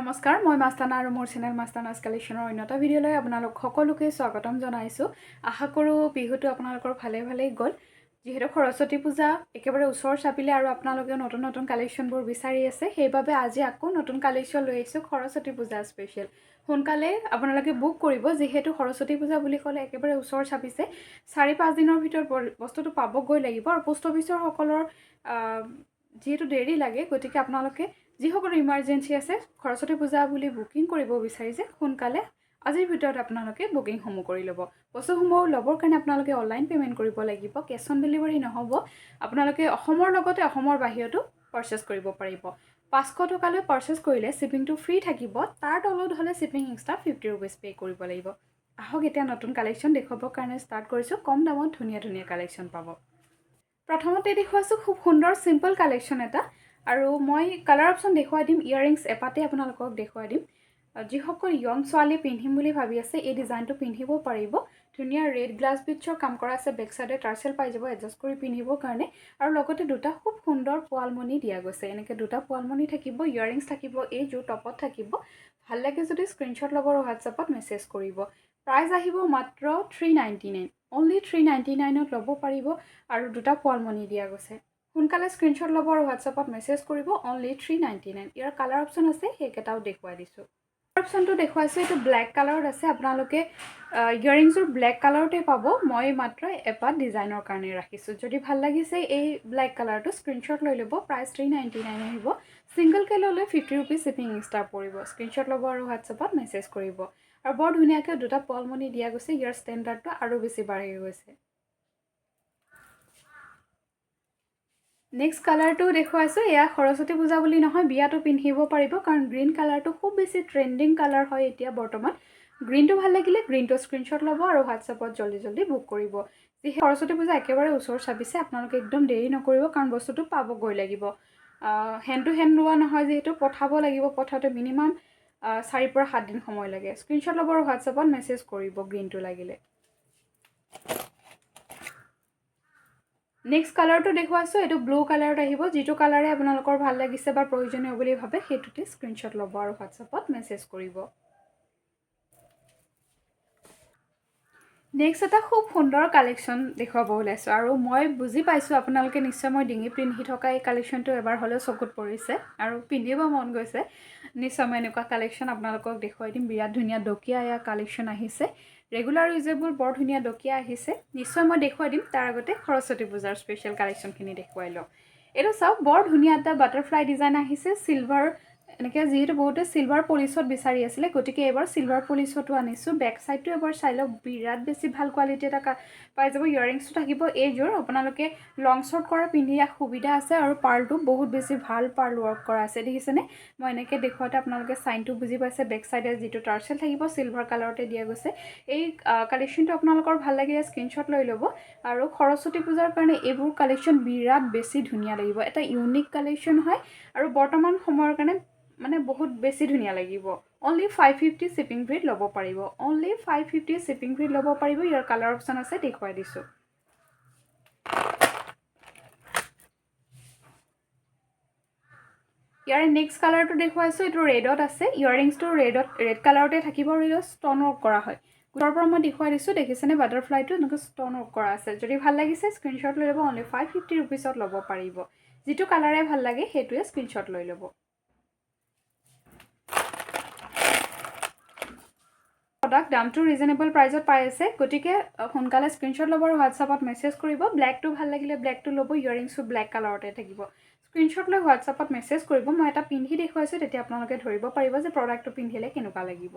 নমস্কাৰ মই মাস্তানা আৰু মোৰ চেনেল মাস্তানাছ কালেকশ্যনৰ অন্যটা ভিডিঅ'লৈ আপোনালোক সকলোকে স্বাগতম জনাইছোঁ। আশা কৰোঁ বিহুটো আপোনালোকৰ ভালেই গ'ল। যিহেতু সৰস্বতী পূজা একেবাৰে ওচৰ চাপিলে আৰু আপোনালোকে নতুন নতুন কালেকশ্যনবোৰ বিচাৰি আছে, সেইবাবে আজি আকৌ নতুন কালেকশ্যন লৈ আহিছোঁ সৰস্বতী পূজা স্পেচিয়েল। সোনকালে আপোনালোকে বুক কৰিব, যিহেতু সৰস্বতী পূজা বুলি ক'লে একেবাৰে ওচৰ চাপিছে। 4-5 দিনৰ ভিতৰত বস্তুটো পাবগৈ লাগিব আৰু পোষ্ট অফিচৰ সকলৰ যেহেতু দেৰি লাগে, গতিকে আপোনালোকে যিসকলৰ ইমাৰ্জেঞ্চি আছে সৰস্বতী পূজা বুলি বুকিং কৰিব বিচাৰিছে, সোনকালে আজিৰ ভিতৰত আপোনালোকে বুকিংসমূহ কৰি ল'ব। বস্তুসমূহ ল'বৰ কাৰণে আপোনালোকে অনলাইন পে'মেণ্ট কৰিব লাগিব, কেছ অন ডেলিভাৰী নহ'ব। আপোনালোকে অসমৰ লগতে অসমৰ বাহিৰতো পাৰ্চেছ কৰিব পাৰিব। 500 টকালৈ পাৰ্চেছ কৰিলে শ্বিপিংটো ফ্ৰী থাকিব, তাৰ তলত হ'লে শ্বিপিং এক্সট্ৰা 50 ৰুপিজ পে' কৰিব লাগিব। আহক এতিয়া নতুন কালেকশ্যন দেখুৱাবৰ কাৰণে ষ্টাৰ্ট কৰিছোঁ। কম দামত ধুনীয়া কালেকশ্যন পাব। প্ৰথমতে দেখুৱাইছোঁ খুব সুন্দৰ চিম্পল কালেকশ্যন এটা, আৰু মই কালাৰ অপশ্যন দেখুৱাই দিম। ইয়াৰিংছ এপাতে আপোনালোকক দেখুৱাই দিম। যিসকল য়ং ছোৱালী পিন্ধিম বুলি ভাবি আছে এই ডিজাইনটো পিন্ধিব পাৰিব। ধুনীয়া ৰেড গ্লাছ বিটছৰ কাম কৰা আছে, বেক চাইডে টাৰ্চেল পাই যাব এডজাষ্ট কৰি পিন্ধিবৰ কাৰণে, আৰু লগতে দুটা খুব সুন্দৰ পোৱালমণি দিয়া গৈছে। এনেকৈ দুটা পোৱালমণি থাকিব, ইয়াৰিংছ থাকিব, এই যোৰ টপত থাকিব। ভাল লাগে যদি স্ক্ৰীনশ্বট ল'ব আৰু হোৱাটছআপত মেছেজ কৰিব। প্ৰাইচ আহিব মাত্ৰ 399, অনলি 399ত ল'ব পাৰিব, আৰু দুটা পোৱালমণি দিয়া গৈছে। সোনকালে স্ক্ৰীনশ্বট ল'ব আৰু হোৱাটছআপত মেছেজ কৰিব, অনলি 399। ইয়াৰ কালাৰ অপশ্যন আছে, সেইকেইটাও দেখুৱাই দিছোঁ। অপশ্যনটো দেখুৱাইছোঁ, এইটো ব্লেক কালাৰত আছে। আপোনালোকে ইয়াৰিংছযোৰ ব্লেক কালাৰতে পাব। মই মাত্ৰ এপাত ডিজাইনৰ কাৰণে ৰাখিছোঁ। যদি ভাল লাগিছে এই ব্লেক কালাৰটো স্ক্ৰীনশ্বট লৈ ল'ব। প্ৰাইচ 399 আহিব। ছিংগলকৈ ল'লে 50 ৰুপিজ শ্বিপিং এক্সট্ৰা পৰিব। স্ক্ৰীনশ্বট ল'ব আৰু হোৱাটছআপত মেছেজ কৰিব। আৰু বৰ ধুনীয়াকৈ দুটা পোৱালমণি দিয়া গৈছে। ইয়াৰ ষ্টেণ্ডাৰ্ডটো আৰু বেছি বাঢ়ি গৈছে। নেক্সট কালাৰটো দেখুৱাইছোঁ। এয়া সৰস্বতী পূজা বুলি নহয়, বিয়াটো পিন্ধিব পাৰিব, কাৰণ গ্ৰীণ কালাৰটো খুব বেছি ট্ৰেণ্ডিং কালাৰ হয় এতিয়া বৰ্তমান। গ্ৰীণটো ভাল লাগিলে গ্ৰীণটো স্ক্ৰীনশ্বট ল'ব আৰু হোৱাটছআপত জল্দি বুক কৰিব। যিহেতু সৰস্বতী পূজা একেবাৰে ওচৰ চাপিছে, আপোনালোকে একদম দেৰি নকৰিব, কাৰণ বস্তুটো পাবগৈ লাগিব। হেণ্ড টু হেণ্ড লোৱা নহয়, যিহেতু পঠাব লাগিব। পঠাওঁতে মিনিমাম 4 পৰা 7 দিন সময় লাগে। স্ক্ৰীনশ্বট ল'ব আৰু হোৱাটছআপত মেছেজ কৰিব গ্ৰীণটো লাগিলে। নেক্সট কালাৰটো দেখুৱাইছোঁ, এইটো ব্লু কালাৰত আহিব। যিটো কালাৰে আপোনালোকৰ ভাল লাগিছে বা প্ৰয়োজনীয় বুলি ভাবে সেইটোতে স্ক্ৰীনশ্বট ল'ব আৰু হোৱাটছআপত মেছেজ কৰিব। নেক্সট এটা খুব সুন্দৰ কালেকশ্যন দেখুৱাব ওলাইছোঁ, আৰু মই বুজি পাইছোঁ আপোনালোকে নিশ্চয় মই ডিঙি পিন্ধি থকা এই কালেকশ্যনটো এবাৰ হ'লেও চকুত পৰিছে আৰু পিন্ধিব মন গৈছে। নিশ্চয় মই এনেকুৱা কালেকশ্যন আপোনালোকক দেখুৱাই দিম। বিৰাট ধুনীয়া ডকিয়া এয়া কালেকশ্যন আহিছে। ৰেগুলাৰ ইউজেবল বৰ ধুনীয়া ডকিয়া আহিছে। নিশ্চয় মই দেখুৱাই দিম। তাৰ আগতে সৰস্বতী পূজাৰ স্পেচিয়েল কালেকশ্যনখিনি দেখুৱাই লওঁ। এইটো চাওক, বৰ ধুনীয়া এটা বাটাৰফ্লাই ডিজাইন আহিছে। চিলভাৰ এনেকৈ, যিহেতু বহুতে চিলভাৰ পলিচত বিচাৰি আছিলে, গতিকে এইবাৰ চিলভাৰ পলিচতো আনিছোঁ। বেক চাইডটো এবাৰ চাই লওক, বিৰাট বেছি ভাল কোৱালিটি এটা পাই যাব। ইয়াৰিংছটো থাকিব এইযোৰ। আপোনালোকে লং শ্বৰ্ট কৰা পিন্ধি সুবিধা আছে, আৰু পাৰ্লটো বহুত বেছি ভাল পাৰ্ল ৱৰ্ক কৰা আছে। দেখিছেনে? মই এনেকৈ দেখুৱাওঁতে আপোনালোকে চাইনটো বুজি পাইছে। বেক চাইডে যিটো টাৰ্চেল থাকিব চিলভাৰ কালাৰতে দিয়া গৈছে। এই কালেকশ্যনটো আপোনালোকৰ ভাল লাগিলে স্ক্ৰীনশ্বট লৈ ল'ব। আৰু সৰস্বতী পূজাৰ কাৰণে এইবোৰ কালেকশ্যন বিৰাট বেছি ধুনীয়া লাগিব। এটা ইউনিক কালেকশ্যন হয়, আৰু বৰ্তমান সময়ৰ কাৰণে বহুত বেছি ধুনীয়া লাগিব। অনলি 550 শ্বিপিং ফ্ৰীত ল'ব পাৰিব। অনলি 550 শ্বিপিং ফ্ৰীত ল'ব পাৰিব। ইয়াৰ কালাৰ অপশ্যন আছে, দেখুৱাই দিছোঁ। ইয়াৰে নেক্সট কালাৰটো দেখুৱাইছোঁ। এইটো ৰেডত আছে। ইয়াৰিংছটো ৰেড কালাৰতে থাকিব, আৰু এইটো ষ্টন ৱৰ্ক কৰা হয়। গোটৰ পৰা মই দেখুৱাই দিছোঁ। দেখিছেনে? বাটাৰফ্লাইটো এনেকৈ ষ্টন ৱৰ্ক কৰা আছে। যদি ভাল লাগিছে স্ক্ৰীনশ্বট লৈ ল'ব। অনলি 550 ৰুপিজত ল'ব পাৰিব। যিটো কালাৰে ভাল লাগে সেইটোৱে স্ক্ৰীনশ্বট লৈ ল'ব। প্ৰডাক্ট দামটো ৰিজনেবল প্ৰাইজত পাই আছে, গতিকে সোনকালে স্ক্ৰীনশ্বট ল'ব আৰু হোৱাটছআপত মেছেজ কৰিব। ব্লেকটো ভাল লাগিলে ব্লেকটো ল'ব। ইয়াৰিংছটো ব্লেক কালাৰতে থাকিব। স্ক্ৰীনশ্বট লৈ হোৱাটছআপত মেছেজ কৰিব। মই এটা পিন্ধি দেখুৱাইছোঁ, তেতিয়া আপোনালোকে ধৰিব পাৰিব যে প্ৰডাক্টটো পিন্ধিলে কেনেকুৱা লাগিব।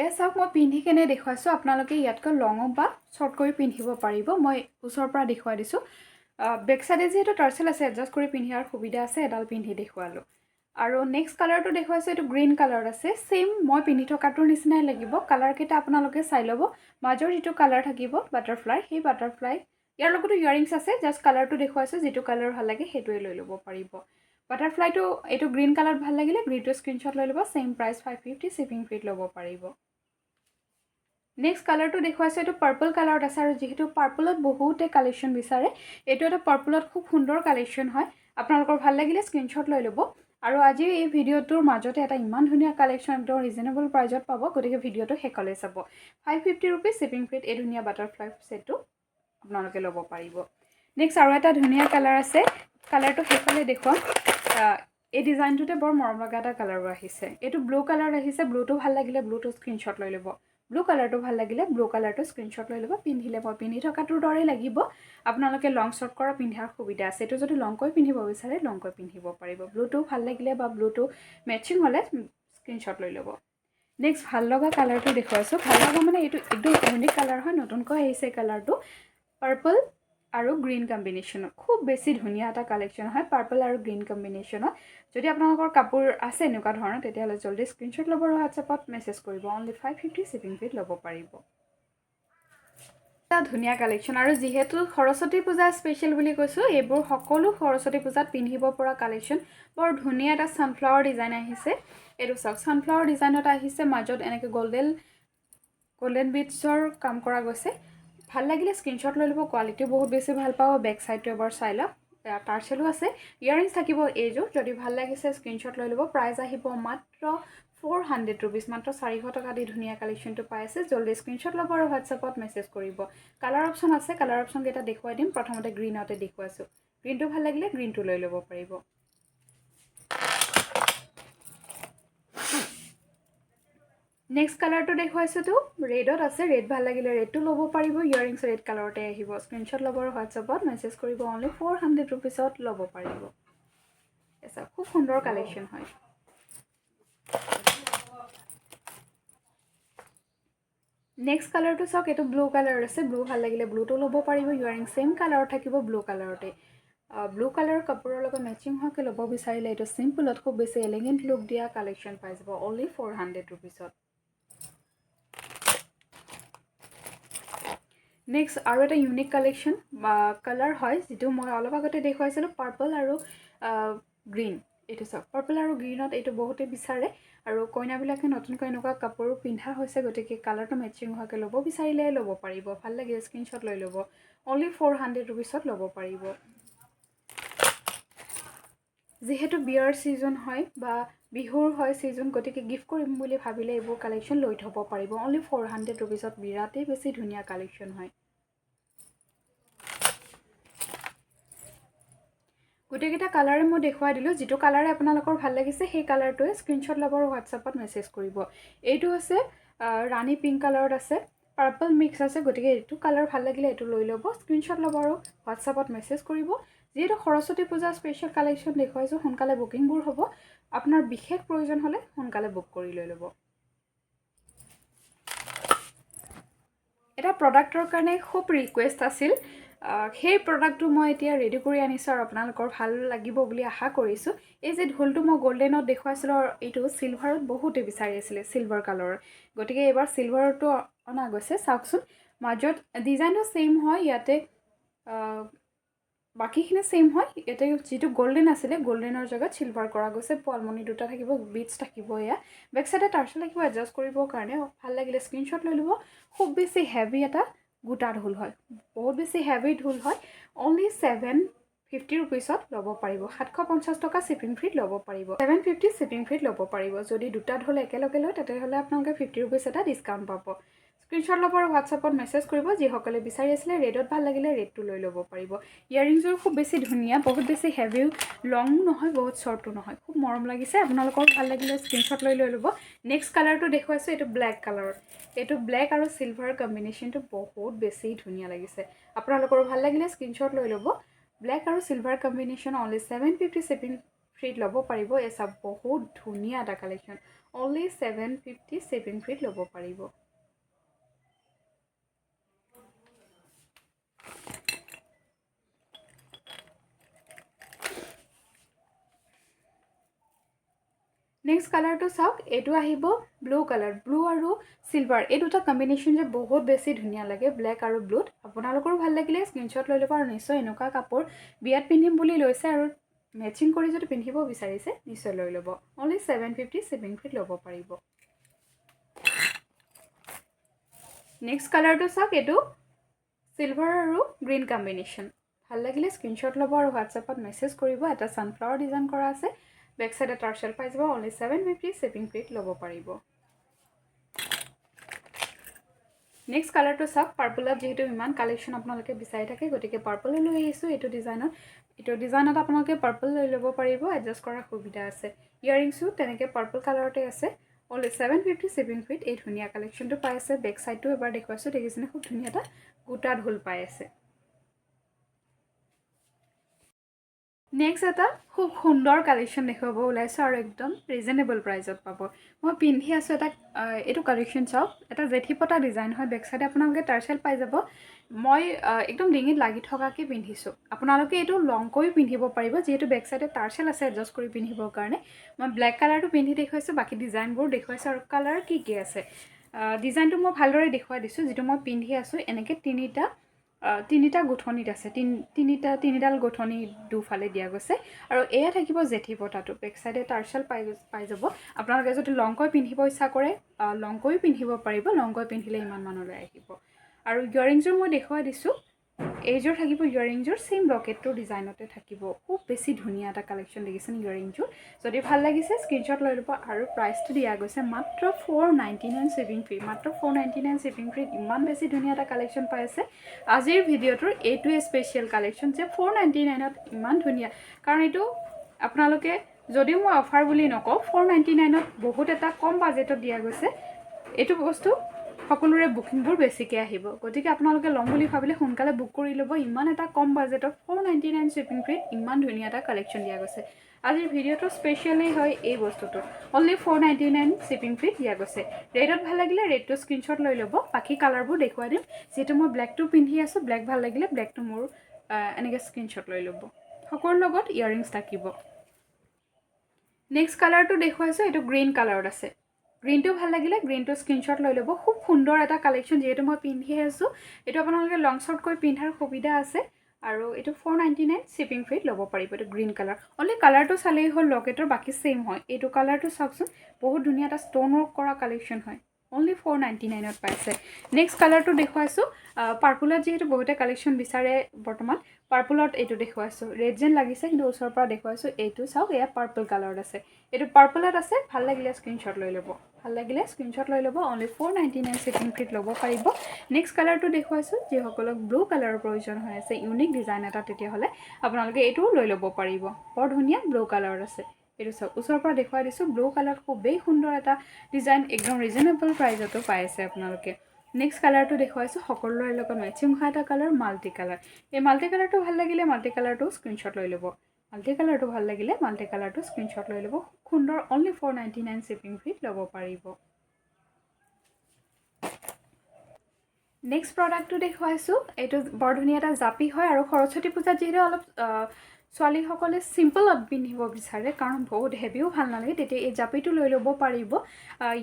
এয়া চাওক, মই পিন্ধি কেনে দেখুৱাইছোঁ। আপোনালোকে ইয়াতকৈ লঙো বা শ্বৰ্ট কৰি পিন্ধিব পাৰিব। মই ওচৰৰ পৰা দেখুৱাই দিছোঁ। বেক চাইডে যিহেতু টাৰ্চেল আছে, এডজাষ্ট কৰি পিন্ধাৰ সুবিধা আছে। এডাল পিন্ধি দেখুৱালোঁ। আৰু নেক্সট কালাৰটো দেখুৱাইছোঁ। এইটো গ্ৰীণ কালাৰত আছে। ছেইম মই পিন্ধি থকাটোৰ নিচিনাই লাগিব। কালাৰকেইটা আপোনালোকে চাই ল'ব। মাজৰ যিটো কালাৰ থাকিব বাটাৰফ্লাই, সেই বাটাৰফ্লাই ইয়াৰ লগতো ইয়াৰিংছ আছে। জাষ্ট কালাৰটো দেখুৱাইছোঁ। যিটো কালাৰ ভাল লাগে সেইটোৱে লৈ ল'ব পাৰিব। বাটাৰফ্লাইটো এইটো গ্ৰীণ কালাৰত ভাল লাগিলে গ্ৰীণটো স্ক্ৰীনশ্বট লৈ ল'ব। ছেইম প্ৰাইচ 550 শ্বিপিং ফ্ৰীত ল'ব পাৰিব। নেক্সট কালাৰটো দেখুৱাইছোঁ। এইটো পাৰ্পল কালাৰত আছে, আৰু যিহেতু পাৰ্পলত বহুতে কালেকশ্যন বিচাৰে, এইটো এটা পাৰ্পলত খুব সুন্দৰ কালেকশ্যন হয়। আপোনালোকৰ ভাল লাগিলে স্ক্ৰীনশ্বট লৈ ল'ব। আৰু আজি এই ভিডিঅ'টোৰ মাজতে এটা ইমান ধুনীয়া কালেকশ্যন একদম ৰিজনেবল প্ৰাইজত পাব গতিকে ভিডিঅ'টো শেষলৈ চাব 550 ৰুপিজ শিপিং ফ্ৰীত এই ধুনীয়া বাটাৰফ্লাই সেটটো আপোনালোকে ল'ব পাৰিব নেক্সট আৰু এটা ধুনীয়া কালাৰ আছে কালাৰটো শেষলৈ দেখুৱাম এই ডিজাইনটোতে বৰ মৰম লগা এটা কালাৰ আহিছে এইটো ব্লু কালাৰ আহিছে ব্লুটো ভাল লাগিলে ব্লুটো স্ক্ৰীনশ্বট লৈ ল'ব ব্লু কালাৰটো ভাল লাগিলে ব্লু কালাৰটো স্ক্ৰীনশ্বট লৈ ল'ব পিন্ধিলে মই পিন্ধি থকাটোৰ দৰে লাগিব আপোনালোকে লং শ্বৰ্ট কৰা পিন্ধাৰ সুবিধা আছে এইটো যদি লংকৈ পিন্ধিব বিচাৰে লংকৈ পিন্ধিব পাৰিব ব্লুটো ভাল লাগিলে বা ব্লুটো মেচিং হ'লে স্ক্ৰীনশ্বট লৈ ল'ব নেক্সট ভাল লগা কালাৰটো দেখুৱাইছোঁ ভাল লগা মানে এইটো একদম ইউনিক কালাৰ হয় নতুনকৈ আহিছে কালাৰটো পাৰ্পল আৰু গ্ৰীণ কম্বিনেশ্যনত খুব বেছি ধুনীয়া এটা কালেকশ্যন হয় পাৰ্পল আৰু গ্ৰীণ কম্বিনেশ্যনত যদি আপোনালোকৰ কাপোৰ আছে এনেকুৱা ধৰণৰ তেতিয়াহ'লে জলদি স্ক্ৰীনশ্বট ল'ব আৰু হোৱাটছএপত মেছেজ কৰিব অনলি 550 শিপিং ফ্ৰীত ল'ব পাৰিব এটা ধুনীয়া কালেকশ্যন আৰু যিহেতু সৰস্বতী পূজা স্পেচিয়েল বুলি কৈছোঁ এইবোৰ সকলো সৰস্বতী পূজাত পিন্ধিব পৰা কালেকশ্যন বৰ ধুনীয়া এটা ছানফ্লাৱাৰ ডিজাইন আহিছে এইটো চাওক ছানফ্লাৱাৰ ডিজাইনত আহিছে মাজত এনেকৈ গল্ডেন বিটছৰ কাম কৰা গৈছে ভাল লাগিলে স্ক্ৰীনশ্বট লৈ ল'ব কোৱালিটিও বহুত বেছি ভাল পাব বেক ছাইডটো এবাৰ চাই লওক টাৰ্চেলো আছে ইয়াৰিংছ থাকিব এইযোৰ যদি ভাল লাগিছে স্ক্ৰীনশ্বট লৈ ল'ব প্ৰাইচ আহিব মাত্ৰ 400 ৰুপিজ মাত্ৰ 400 টকা দি ধুনীয়া কালেকশ্যনটো পাই আছে জলদি স্ক্ৰীনশ্বট ল'ব আৰু হোৱাটছএপত মেছেজ কৰিব কালাৰ অপশ্যন আছে কালাৰ অপশ্যন কেইটা দেখুৱাই দিম প্ৰথমতে গ্ৰীণতে দেখুৱাইছোঁ গ্ৰীণটো ভাল লাগিলে গ্ৰীণটো লৈ ল'ব পাৰিব নেক্সট কালাৰটো দেখুৱাইছোঁতো ৰেডত আছে ৰেড ভাল লাগিলে ৰেডটো ল'ব পাৰিব ইয়াৰিংছ ৰেড কালাৰতে আহিব স্ক্ৰীনশ্বট ল'ব আৰু হোৱাটছএপত মেছেজ কৰিব অনলি 400 ৰুপিজত ল'ব পাৰিব এছা খুব সুন্দৰ কালেকশ্যন হয় নেক্সট কালাৰটো চাওক এইটো ব্লু কালাৰ আছে ব্লু ভাল লাগিলে ব্লুটো ল'ব পাৰিব ইয়াৰিং ছেইম কালাৰত থাকিব ব্লু কালাৰতে ব্লু কালাৰ কাপোৰৰ লগত মেচিং হোৱাকৈ ল'ব বিচাৰিলে এইটো চিম্পলত খুব বেছি এলিগেণ্ট লুক দিয়া কালেকশ্যন পাই যাব অনলি 400 ৰুপিজত নেক্সট আৰু এটা ইউনিক কালেকশ্যন কালাৰ হয় যিটো মই অলপ আগতে দেখুৱাইছিলোঁ পাৰ্পল আৰু গ্ৰীণ এইটো চাওক পাৰ্পল আৰু গ্ৰীণত এইটো বহুতে বিচাৰে আৰু কইনাবিলাকে নতুনকৈ এনেকুৱা কাপোৰ পিন্ধা হৈছে গতিকে কালাৰটো মেচিং হোৱাকৈ ল'ব বিচাৰিলে ল'ব পাৰিব ভাল লাগে স্ক্ৰীনশ্বট লৈ ল'ব অনলি 400 ৰুপিজত ল'ব পাৰিব যিহেতু বিয়াৰ ছিজন হয় বা বিহুৰ হয় ছিজন গতিকে গিফ্ট কৰিম বুলি ভাবিলে এইবোৰ কালেকশ্যন লৈ থ'ব পাৰিব অনলি 400 ৰুপিজত বিৰাটেই বেছি ধুনীয়া কালেকশ্যন হয় গোটেইকেইটা কালাৰে মই দেখুৱাই দিলোঁ যিটো কালাৰে আপোনালোকৰ ভাল লাগিছে সেই কালাৰটোৱে স্ক্ৰীনশ্বট ল'ব আৰু হোৱাটছএপত মেছেজ কৰিব এইটো আছে ৰাণী পিংক কালাৰত আছে পাৰ্পল মিক্স আছে গতিকে এইটো কালাৰ ভাল লাগিলে এইটো লৈ ল'ব স্ক্ৰীনশ্বট ল'ব আৰু হোৱাটছএপত মেছেজ কৰিব যিহেতু সৰস্বতী পূজা স্পেচিয়েল কালেকশ্যন দেখুৱাইছোঁ সোনকালে বুকিংবোৰ হ'ব আপোনাৰ বিশেষ প্ৰয়োজন হ'লে সোনকালে বুক কৰি লৈ ল'ব এটা প্ৰডাক্টৰ কাৰণে খুব ৰিকুৱেষ্ট আছিল সেই প্ৰডাক্টটো মই এতিয়া ৰেডি কৰি আনিছোঁ আৰু আপোনালোকৰ ভাল লাগিব বুলি আশা কৰিছোঁ এই যে ঢোলটো মই গল্ডেনত দেখুৱাইছিলোঁ আৰু এইটো চিলভাৰত বহুতে বিচাৰি আছিলে চিলভাৰ কালাৰৰ গতিকে এইবাৰ চিলভাৰটো অনা গৈছে চাওকচোন মাজত ডিজাইনটো ছেইম হয় ইয়াতে বাকীখিনি ছেইম হয় ইয়াতে যিটো গল্ডেন আছিলে গল্ডেনৰ জেগাত চিলভাৰ কৰা গৈছে পলমনি দুটা থাকিব বিটছ থাকিব এয়া বেক চাইডে টাৰ্চেল থাকিব এডজাষ্ট কৰিবৰ কাৰণে ভাল লাগিলে স্ক্ৰীনশ্বট লৈ ল'ব খুব বেছি হেভি এটা গোটা ঢোল হয় বহুত বেছি হেভি ঢোল হয় অনলি 750 ৰুপিজত ল'ব পাৰিব 750 টকা শিপিং ফ্ৰীত ল'ব পাৰিব 750 শিপিং ফ্ৰীত ল'ব পাৰিব যদি দুটা ঢোল একেলগে লয় তেতিয়াহ'লে আপোনালোকে 50 ৰুপিজ এটা ডিছকাউণ্ট পাব স্ক্ৰীনশ্বট ল'ব আৰু হোৱাটছএপত মেছেজ কৰিব যিসকলে বিচাৰি আছিলে ৰেডত ভাল লাগিলে ৰেডটো লৈ ল'ব পাৰিব ইয়াৰিংযোৰ খুব বেছি ধুনীয়া বহুত বেছি হেভিও লং নহয় বহুত শ্বৰ্টো নহয় খুব মৰম লাগিছে আপোনালোকৰ ভাল লাগিলে স্ক্ৰীনশ্বট লৈ ল'ব নেক্সট কালাৰটো দেখুৱাইছোঁ এইটো ব্লেক কালাৰত এইটো ব্লেক আৰু চিলভাৰ কম্বিনেশ্যনটো বহুত বেছি ধুনীয়া লাগিছে আপোনালোকৰো ভাল লাগিলে স্ক্ৰীনশ্বট লৈ ল'ব ব্লেক আৰু চিলভাৰ কম্বিনেশ্যন অনলি 750 শিপিং ফ্ৰীত ল'ব পাৰিব এচা বহুত ধুনীয়া এটা কালেকশ্যন অনলি 750 শিপিং ফ্ৰীত ল'ব পাৰিব নেক্সট কালাৰটো চাওক এইটো আহিব ব্লু কালাৰ ব্লু আৰু চিলভাৰ এই দুটা কম্বিনেশ্যন যে বহুত বেছি ধুনীয়া লাগে ব্লেক আৰু ব্লুত আপোনালোকৰো ভাল লাগিলে স্ক্ৰীনশ্বট লৈ ল'ব আৰু নিশ্চয় এনেকুৱা কাপোৰ বিয়াত পিন্ধিম বুলি লৈছে আৰু মেচিং কৰি যদি পিন্ধিব বিচাৰিছে নিশ্চয় লৈ ল'ব অনলি 750 শিপিং ফ্ৰীত ল'ব পাৰিব নেক্সট কালাৰটো চাওক এইটো চিলভাৰ আৰু গ্ৰীণ কম্বিনেশ্যন ভাল লাগিলে স্ক্ৰীনশ্বট ল'ব আৰু হোৱাটছএপত মেছেজ কৰিব এটা ছানফ্লাৱাৰ ডিজাইন কৰা আছে বেক সাইডে টাৰ্চেল পাই যাব অনলি 750 শিপিং ফ্ৰীত ল'ব পাৰিব নেক্সট কালাৰটো চাওক পাৰ্পলত যেহেতু ইমান কালেকশ্যন আপোনালোকে বিচাৰি থাকে গতিকে পাৰ্পল লৈ আহিছোঁ এইটো ডিজাইনত আপোনালোকে পাৰ্পল লৈ ল'ব পাৰিব এডজাষ্ট কৰাৰ সুবিধা আছে ইয়াৰিংছো তেনেকৈ পাৰ্পল কালাৰতে আছে অনলি 750 শিপিং ফ্ৰীত এই ধুনীয়া কালেকশ্যনটো পাই আছে বেক সাইডটো এবাৰ দেখুৱাইছোঁ দেখিছেনে খুব ধুনীয়া এটা গোটা ঢোল পাই আছে নেক্সট এটা খুব সুন্দৰ কালেকশ্যন দেখুৱাব ওলাইছোঁ আৰু একদম ৰিজনেবল প্ৰাইজত পাব মই পিন্ধি আছোঁ এটা এইটো কালেকশ্যন চাওক এটা জেঠিপটা ডিজাইন হয় বেক সাইডে আপোনালোকে টাৰ্চেল পাই যাব মই একদম ডিঙিত লাগি থকাকৈ পিন্ধিছোঁ আপোনালোকে এইটো লংকৈও পিন্ধিব পাৰিব যিহেতু বেক সাইডে টাৰ্চেল আছে এডজাষ্ট কৰি পিন্ধিবৰ কাৰণে মই ব্লেক কালাৰটো পিন্ধি দেখুৱাইছোঁ বাকী ডিজাইনবোৰ দেখুৱাইছোঁ আৰু কালাৰ কি আছে ডিজাইনটো মই ভালদৰে দেখুৱাই দিছোঁ যিটো মই পিন্ধি আছোঁ এনেকৈ তিনিটা গুঠনিত আছে তিনিডাল গুঠনি দুফালে দিয়া গৈছে আৰু এয়া থাকিব জেঠি পটাটো বেক সাইডে টাৰ্চেল পাই যাব আপোনালোকে যদি লংকৈ পিন্ধিব ইচ্ছা কৰে লংকৈ পিন্ধিব পাৰিব লংকৈ পিন্ধিলে ইমান মানলৈ আহিব আৰু ইয়াৰিংযোৰ মই দেখুৱাই দিছোঁ এইযোৰ থাকিব ইয়াৰিংযোৰ সেম লকেটটোৰ ডিজাইনতে থাকিব খুব বেছি ধুনীয়া এটা কালেকশ্যন দেখিছেনে ইয়াৰিংযোৰ যদি ভাল লাগিছে স্ক্ৰীনশ্বট লৈ ল'ব আৰু প্ৰাইচটো দিয়া গৈছে মাত্ৰ 499 শিপিং ফ্ৰী মাত্ৰ 499 শিপিং ফ্ৰীত ইমান বেছি ধুনীয়া এটা কালেকশ্যন পাই আছে আজিৰ ভিডিঅ'টোৰ এইটোৱে স্পেচিয়েল কালেকশ্যন যে 499ত ইমান ধুনীয়া কাৰণ এইটো আপোনালোকে যদিও মই অফাৰ বুলি নকওঁ 499ত বহুত এটা কম বাজেটত দিয়া গৈছে এইটো বস্তু সকলোৰে বুকিংবোৰ বেছিকৈ আহিব গতিকে আপোনালোকে ল'ম বুলি ভাবিলে সোনকালে বুক কৰি ল'ব ইমান এটা কম বাজেটত 499 শিপিং ফ্ৰীত ইমান ধুনীয়া এটা কালেকশ্যন দিয়া গৈছে আজিৰ ভিডিঅ'টো স্পেচিয়েলি হয় এই বস্তুটো অনলি 499 শিপিং ফ্ৰীত দিয়া গৈছে ৰেডত ভাল লাগিলে ৰেডটো স্ক্ৰীনশ্বট লৈ ল'ব বাকী কালাৰবোৰ দেখুৱাই দিম যিহেতু মই ব্লেকটো পিন্ধি আছোঁ ব্লেক ভাল লাগিলে ব্লেকটো মোৰ এনেকৈ স্ক্ৰীনশ্বট লৈ ল'ব সকলোৰ লগত ইয়াৰিংছ থাকিব নেক্সট কালাৰটো দেখুৱাইছোঁ এইটো গ্ৰীণ কালাৰত আছে গ্ৰীনটো ভাল লাগিলে গ্ৰীনটো স্ক্ৰীনশ্বট লৈ ল'ব খুব সুন্দৰ এটা কালেকশ্যন যিহেতু মই পিন্ধি আছোঁ এইটো আপোনালোকে লং শ্বৰ্টকৈ পিন্ধাৰ সুবিধা আছে আৰু এইটো 499 শিপিং ফ্ৰীত ল'ব পাৰিব এইটো গ্ৰীণ কালাৰ অনলি কালাৰটো চালেই হ'ল লকেটৰ বাকী সেম হয় এইটো কালাৰটো চাওকচোন বহুত ধুনীয়া এটা ষ্ট'ন ৱৰ্ক কৰা কালেকশ্যন হয় অনলি 499ত পাইছে নেক্সট কালাৰটো দেখুৱাইছোঁ পাৰ্পলত যিহেতু বহুতে কালেকশ্যন বিচাৰে বৰ্তমান পাৰ্পলত এইটো দেখুৱাইছোঁ ৰেড যেন লাগিছে কিন্তু ওচৰৰ পৰা দেখুৱাইছোঁ এইটো চাওক এয়া পাৰ্পল কালাৰত আছে এইটো পাৰ্পলত আছে ভাল লাগিলে স্ক্ৰীনশ্বট লৈ ল'ব অনলি 499 শিপিং ফ্ৰীত ল'ব পাৰিব নেক্সট কালাৰটো দেখুৱাইছোঁ যিসকলক ব্লু কালাৰৰ প্ৰয়োজন হৈ আছে ইউনিক ডিজাইন এটা তেতিয়াহ'লে আপোনালোকে এইটোও লৈ ল'ব পাৰিব বৰ ধুনীয়া ব্লু কালাৰত আছে এইটো চাওক ওচৰৰ পৰা দেখুৱাই দিছোঁ ব্লু কালাৰ খুবেই সুন্দৰ এটা ডিজাইন একদম ৰিজনেবল প্ৰাইজতো পাই আছে আপোনালোকে নেক্সট কালাৰটো দেখুৱাইছোঁ সকলোৰে লগত মেচিং হোৱা এটা কালাৰ মাল্টি কালাৰ এই মাল্টি কালাৰটো ভাল লাগিলে মাল্টি কালাৰটো স্ক্ৰীনশ্বট লৈ ল'ব সুন্দৰ অনলি 499 শিপিং ফ্ৰীত ল'ব পাৰিব নেক্সট প্ৰডাক্টটো দেখুৱাইছোঁ এইটো বৰ ধুনীয়া এটা জাপি হয় আৰু সৰস্বতী পূজাত যিহেতু অলপ ছোৱালীসকলে চিম্পলত পিন্ধিব বিচাৰে কাৰণ বহুত হেভিও ভাল নালাগে তেতিয়া এই জাপিটো লৈ ল'ব পাৰিব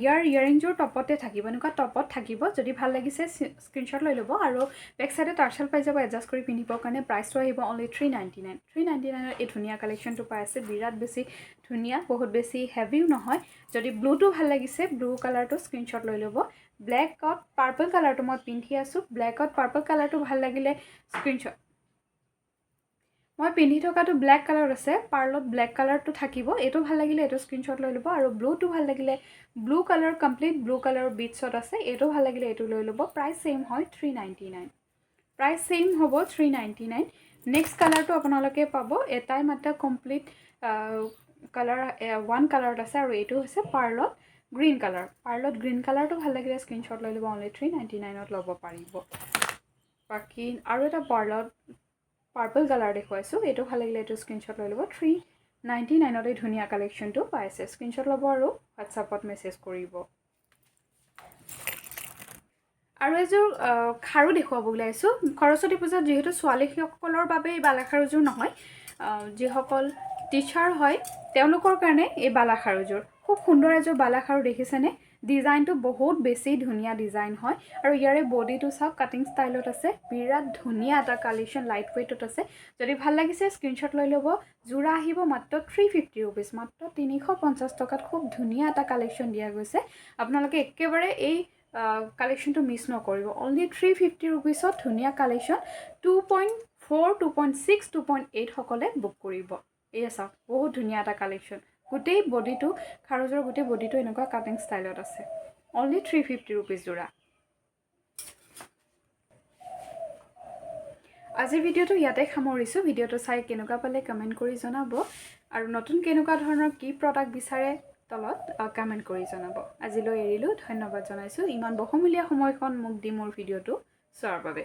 ইয়াৰ ইয়াৰিংযোৰ টপতে থাকিব এনেকুৱা টপত থাকিব যদি ভাল লাগিছে স্ক্ৰীনশ্বট লৈ ল'ব আৰু বেক সাইডে টাৰ্চেল পাই যাব এডজাষ্ট কৰি পিন্ধিবৰ কাৰণে প্ৰাইচটো আহিব অনলি 399 এই ধুনীয়া কালেকশ্যনটো পাই আছে বিৰাট বেছি ধুনীয়া বহুত বেছি হেভিও নহয় যদি ব্লুটো ভাল লাগিছে ব্লু কালাৰটো স্ক্ৰীনশ্বট লৈ ল'ব ব্লেকত পাৰ্পল কালাৰটো মই পিন্ধি আছোঁ ব্লেকত পাৰ্পল কালাৰটো ভাল লাগিলে স্ক্ৰীনশ্বট মই পিন্ধি থকাটো ব্লেক কালাৰ আছে পাৰ্লত ব্লেক কালাৰটো থাকিব এইটো ভাল লাগিলে এইটো স্ক্ৰীনশ্বট লৈ ল'ব আৰু ব্লুটো ভাল লাগিলে ব্লু কালাৰ কমপ্লিট ব্লু কালাৰৰ বিটছত আছে এইটো ভাল লাগিলে এইটো লৈ ল'ব প্ৰাইচ সেম হয় 399 নেক্সট কালাৰটো আপোনালোকে পাব এটাই মাত্ৰ কমপ্লিট কালাৰ ওৱান কালাৰত আছে আৰু এইটো হৈছে পাৰ্লত গ্ৰীণ কালাৰটো ভাল লাগিলে স্ক্ৰীনশ্বট লৈ ল'ব অনলি 399ত ল'ব পাৰিব বাকী আৰু এটা পাৰ্পল কালাৰ দেখুৱাইছোঁ এইটো ভাল লাগিলে এইটো স্ক্ৰীনশ্বট লৈ ল'ব 399ত এই ধুনীয়া কালেকশ্যনটো পাইছে স্ক্ৰীনশ্বট ল'ব আৰু হোৱাটছআপত মেছেজ কৰিব আৰু এযোৰ খাৰু দেখুৱাব ওলাইছোঁ সৰস্বতী পূজাত যিহেতু ছোৱালীসকলৰ বাবে এই বালাখাৰুযোৰ নহয় যিসকল টিচাৰ হয় তেওঁলোকৰ কাৰণে এই বালাখাৰুযোৰ খুব সুন্দৰ এযোৰ বালাখাৰু দেখিছেনে ডিজাইনটো বহুত বেছি ধুনীয়া ডিজাইন হয় আৰু ইয়াৰে বডিটো চাওক কাটিং ষ্টাইলত আছে বিৰাট ধুনীয়া এটা কালেকশ্যন লাইট ৱেইটত আছে যদি ভাল লাগিছে স্ক্ৰীনশ্বট লৈ ল'ব যোৰা আহিব মাত্ৰ 350 ৰুপিজ মাত্ৰ 350 টকাত খুব ধুনীয়া এটা কালেকশ্যন দিয়া গৈছে আপোনালোকে একেবাৰে এই কালেকশ্যনটো মিছ নকৰিব অনলি 350 ৰুপিজত ধুনীয়া কালেকশ্যন 2.4 2.6 2.8 সকলে বুক কৰিব এয়া চাওক বহুত ধুনীয়া এটা কালেকশ্যন গোটেই বডিটো খাৰুযোৰ গোটেই বডিটো এনেকুৱা কাটিং ষ্টাইলত আছে অনলি 350 ৰুপিজ যোৰা আজিৰ ভিডিঅ'টো ইয়াতে সামৰিছোঁ ভিডিঅ'টো চাই কেনেকুৱা পালে কমেণ্ট কৰি জনাব আৰু নতুন কেনেকুৱা ধৰণৰ কি প্ৰডাক্ট বিচাৰে তলত কমেণ্ট কৰি জনাব আজিলৈ এৰিলোঁ ধন্যবাদ জনাইছোঁ ইমান বহুমূলীয়া সময়খন মোক দি মোৰ ভিডিঅ'টো চোৱাৰ বাবে